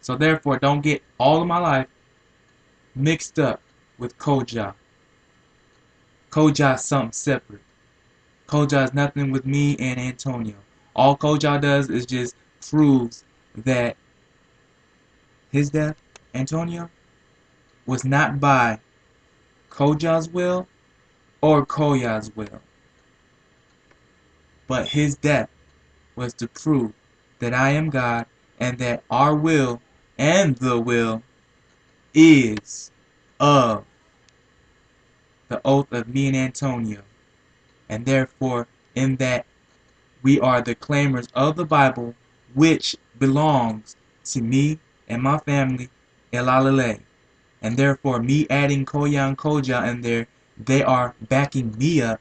So therefore, don't get all of my life mixed up with Koja. Koja is something separate. Koja is nothing with me and Antonio. All Koja does is just proves that his death, Antonio, was not by Koja's will or Koya's will, but his death was to prove that I am God and that our will and the will is of the oath of me and Antonio. And therefore, in that we are the claimers of the Bible, which belongs to me and my family, elalelei. And therefore, me adding Koya and Koja in there, they are backing me up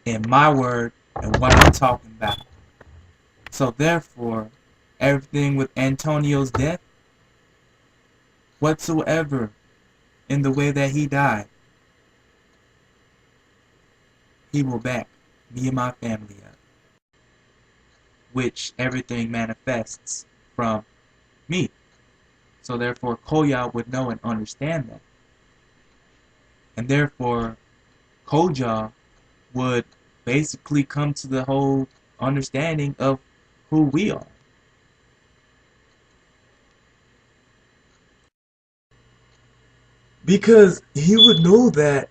in my word and what I'm talking about. So therefore, everything with Antonio's death, whatsoever in the way that he died, he will back me and my family up, which everything manifests from me. So therefore, Koya would know and understand that. And therefore, Koja would basically come to the whole understanding of who we are. Because he would know that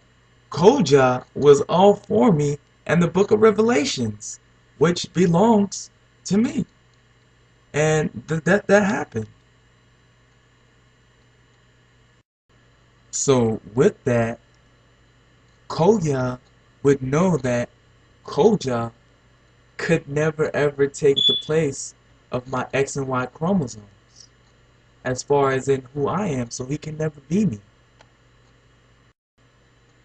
Koja was all for me and the book of Revelations, which belongs to me. And that happened. So with that, Koya would know that Koja could never ever take the place of my X and Y chromosomes as far as in who I am, so he can never be me.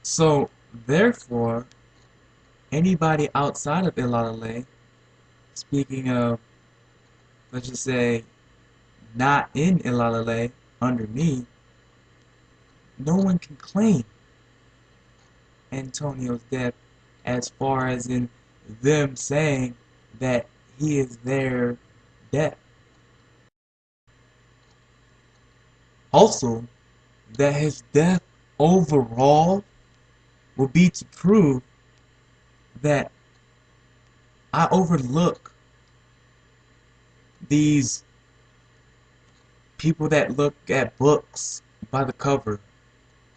So therefore, anybody outside of elalelei, speaking of, let's just say, not in elalelei under me, no one can claim Antonio's death as far as in them saying that he is their death. Also, that his death overall will be to prove that I overlook these people that look at books by the cover,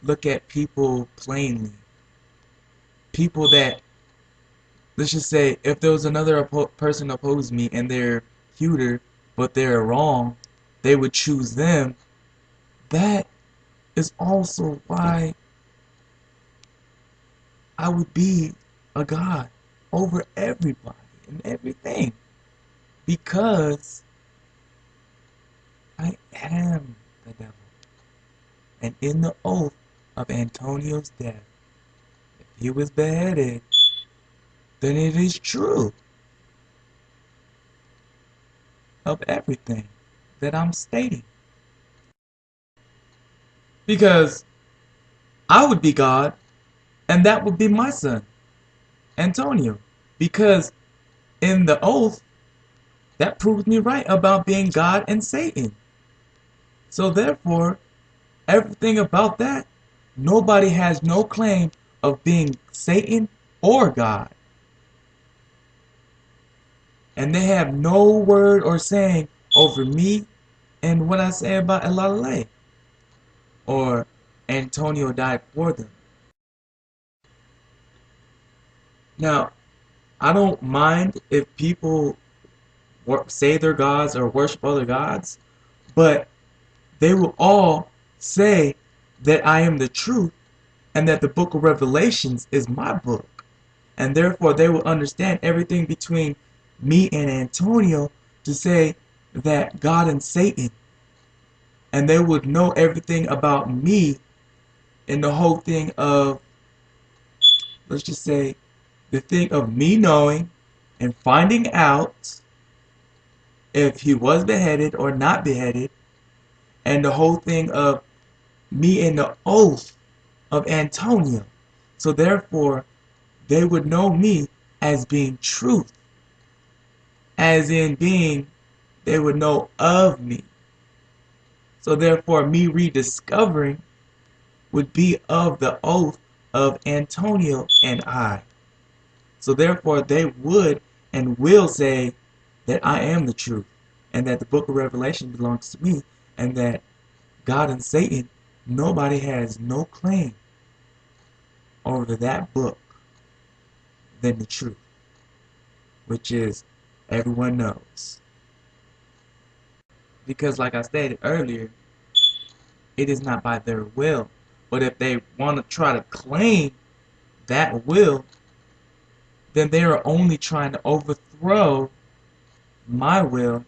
look at people plainly. People that, let's just say, if there was another person opposed me and they're cuter, but they're wrong, they would choose them. That is also why I would be a god over everybody and everything. Because I am the devil. And in the oath of Antonio's death, if he was beheaded, then it is true of everything that I'm stating. Because I would be God, and that would be my son, Antonio. Because in the oath, that proves me right about being God and Satan. So therefore, everything about that, nobody has no claim of being Satan or God. And they have no word or saying over me and what I say about elalelei or Antonio died for them. Now, I don't mind if people say they're gods or worship other gods, but they will all say that I am the truth and that the book of Revelations is my book. And therefore, they will understand everything between me and Antonio to say that God and Satan. And they would know everything about me in the whole thing of, let's just say, the thing of me knowing and finding out if he was beheaded or not beheaded, and the whole thing of me in the oath of Antonio. So therefore, they would know me as being truth, as in being, they would know of me. So therefore, me rediscovering would be of the oath of Antonio and I. So therefore, they would and will say that I am the truth, and that the book of Revelation belongs to me, and that God and Satan, nobody has no claim over that book than the truth, which is everyone knows. Because like I stated earlier, it is not by their will, but if they want to try to claim that will, then they are only trying to overthrow my will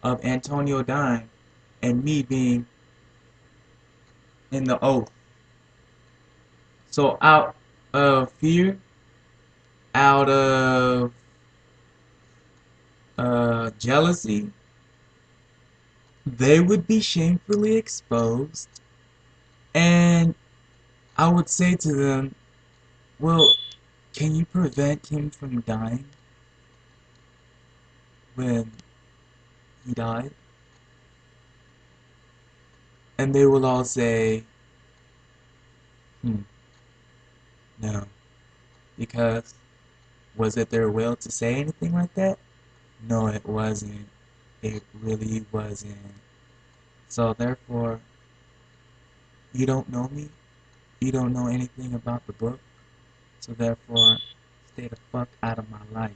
of Antonio dying and me being in the oath. So out of fear, out of jealousy, they would be shamefully exposed. And I would say to them, well, can you prevent him from dying when he died? And they will all say, hmm, no. Because was it their will to say anything like that? No, it wasn't. It really wasn't. So therefore, you don't know me. You don't know anything about the book. So therefore, stay the fuck out of my life.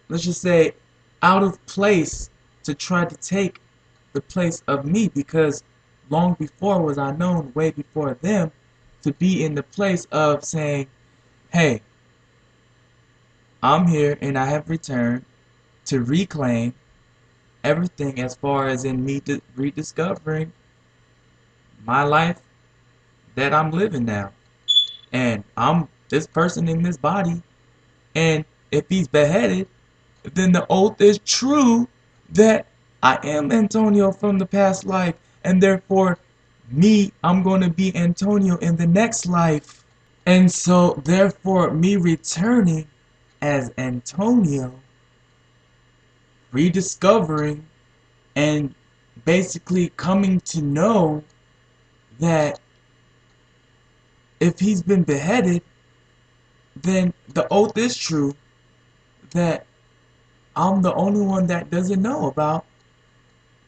Let's just say out of place to try to take the place of me, because long before was I known, way before them, to be in the place of saying, hey, I'm here and I have returned to reclaim everything as far as in me rediscovering my life that I'm living now. And I'm this person in this body. And if he's beheaded, then the oath is true that I am Antonio from the past life. And therefore, me, I'm going to be Antonio in the next life. And so, therefore, me returning as Antonio, rediscovering and basically coming to know that if he's been beheaded, then the oath is true that I'm the only one that doesn't know about.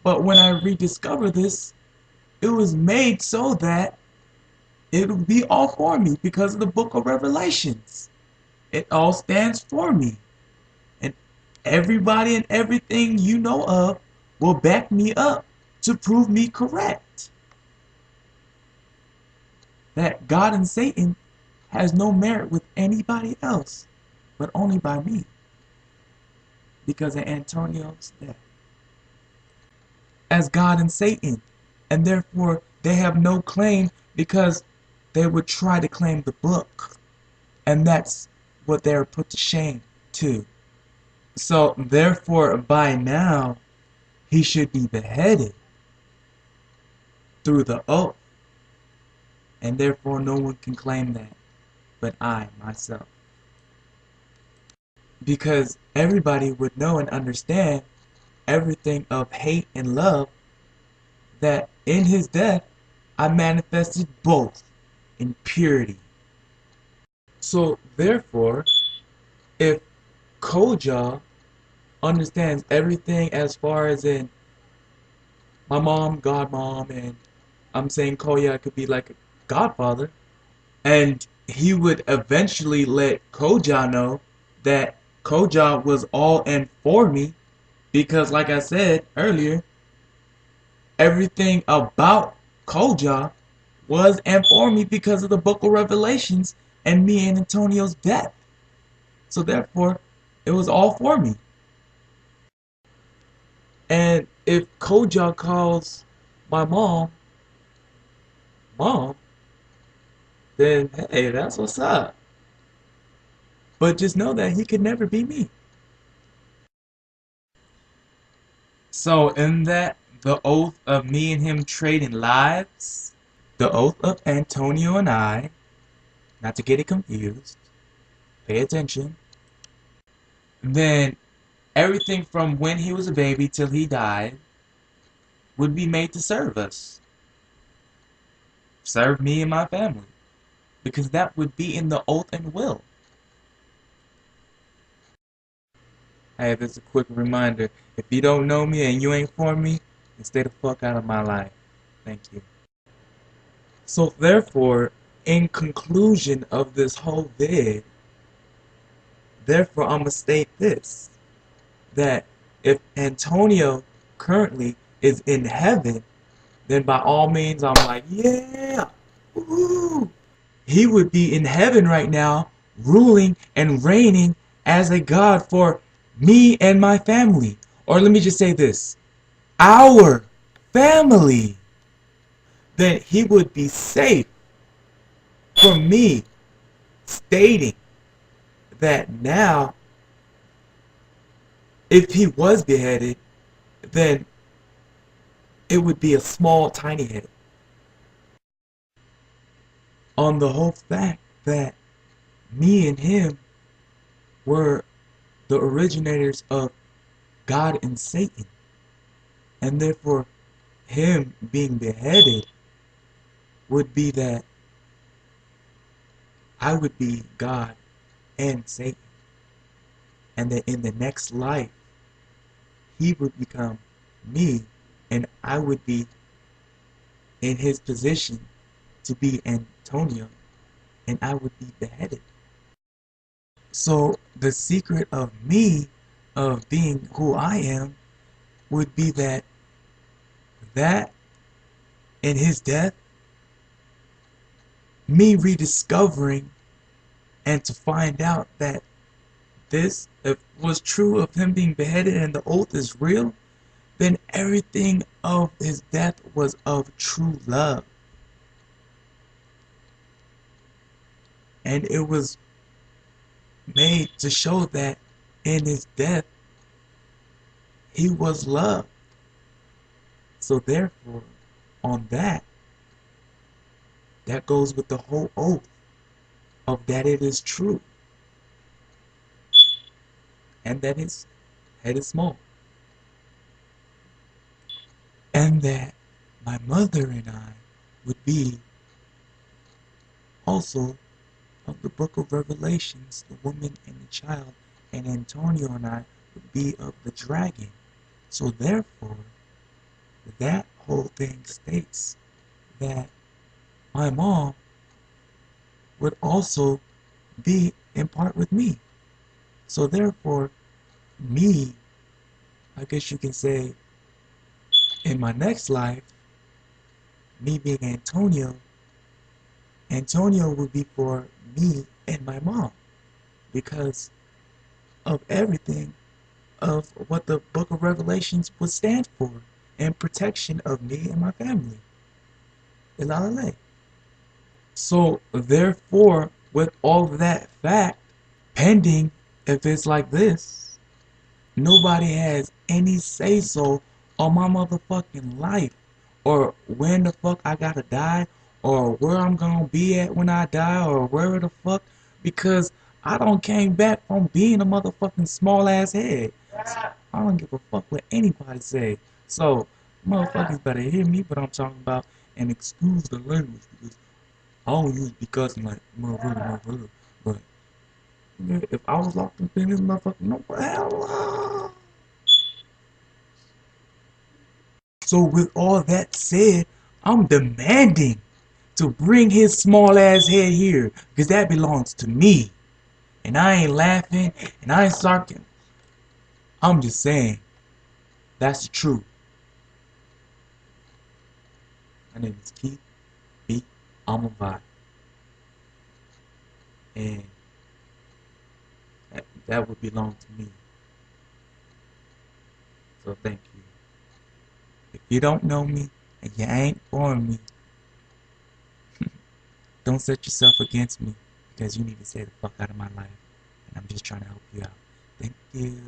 But when I rediscover this, it was made so that it would be all for me because of the book of Revelations. It all stands for me. And everybody and everything you know of will back me up to prove me correct. That God and Satan has no merit with anybody else, but only by me. Because of Antonio's death. As God and Satan. And therefore, they have no claim because they would try to claim the book. And that's what they're put to shame too. So, therefore, by now, he should be beheaded through the oath. And therefore, no one can claim that but I, myself. Because everybody would know and understand everything of hate and love that in his death, I manifested both in purity. So therefore, if Koja understands everything as far as in my mom, godmom, and I'm saying Koya could be like a godfather, and he would eventually let Koja know that Koja was all in for me, because like I said earlier, everything about Koja was and for me because of the book of Revelations and me and Antonio's death. So therefore, it was all for me. And if Koja calls my mom, mom, then hey, that's what's up. But just know that he could never be me. So in that, the oath of me and him trading lives, the oath of Antonio and I, not to get it confused, pay attention, then everything from when he was a baby till he died would be made to serve us, serve me and my family, because that would be in the oath and will. Hey, this is a quick reminder. If you don't know me and you ain't for me, then stay the fuck out of my life. Thank you. So therefore, in conclusion of this whole vid, therefore I'ma state this, that if Antonio currently is in heaven, then by all means I'm like, yeah, woo. He would be in heaven right now, ruling and reigning as a god for me and my family. Or let me just say this, our family. Then he would be safe from me stating that now, if he was beheaded, then it would be a small, tiny head. On the whole fact that me and him were the originators of God and Satan, and therefore him being beheaded would be that I would be God and Satan, and that in the next life he would become me, and I would be in his position to be Antonio, and I would be beheaded. So the secret of me, of being who I am, would be that in his death, me rediscovering and to find out that this if was true of him being beheaded and the oath is real, then everything of his death was of true love. And it was made to show that in his death he was love. So therefore, on that goes with the whole oath of that it is true and that his head is small. And that my mother and I would be also of the book of Revelations, the woman and the child, and Antonio and I would be of the dragon. So therefore, that whole thing states that my mom would also be in part with me. So therefore, me, I guess you can say, in my next life, me being Antonio, Antonio would be for me and my mom because of everything of what the book of Revelations would stand for and protection of me and my family. Elalelei. So therefore, with all that fact pending, if it's like this, nobody has any say so on my motherfucking life or when the fuck I gotta die or where I'm gonna be at when I die or where the fuck, because I don't came back from being a motherfucking small ass head. I don't give a fuck what anybody say. So motherfuckers better hear me, but I'm talking about, and excuse the language because I don't use because I'm like motherfucker. But yeah, if I was locked up in this motherfucker, no hell. So with all that said, I'm demanding to bring his small ass head here because that belongs to me. And I ain't laughing and I ain't sarcasm. I'm just saying that's the truth. My name is Keith B. Amavai. And that would belong to me. So thank you. If you don't know me and you ain't for me, don't set yourself against me because you need to stay the fuck out of my life. And I'm just trying to help you out. Thank you.